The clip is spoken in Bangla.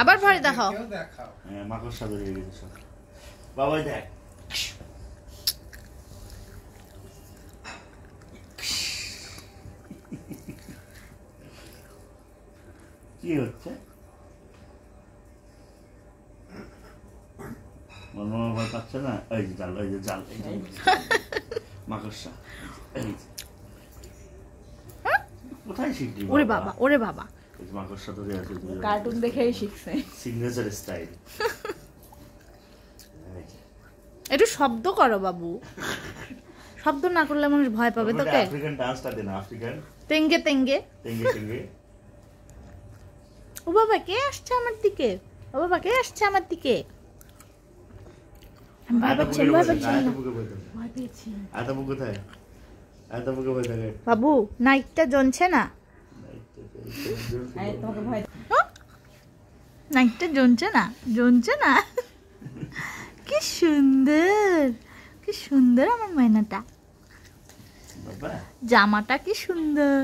আবার ভয় দেখাও। হ্যাঁ মাকড়সা বেরিয়ে গেছে সব। বাবাই দেখ। কি হচ্ছে? মনমোহন ভয় পাচ্ছে না? এই যে জাল, এই যে জাল, এই যে মাকড়সা। এই যে কোথায় শিখলি? ওরে বাবা, ওরে বাবা, মাকড়সা ধরে আছে, কার্টুন দেখেই শিখছে। Signature style. একটু শব্দ করো বাবু, শব্দ না করলে মানুষ ভয় পাবে তোকে। আফ্রিকান ডান্সটা দে না, আফ্রিকান তেঙ্গে তেঙ্গে তেঙ্গে তেঙ্গে। ও বাবা, কে আসছে আমার দিকে? ও বাবা, কে আসছে আমার দিকে? ভয় পাচ্ছেন, ভয় পাচ্ছেন না? ভয় পেয়েছি। আতাবু কোথায়? আতাবুকে ভয় থাকে। বাবু, নাইটটা জ্বলছে না? নাইটটা জ্বলছে না, জ্বলছে না। কি সুন্দর, কি সুন্দর আমার ময়নাটা। জামাটা কি সুন্দর।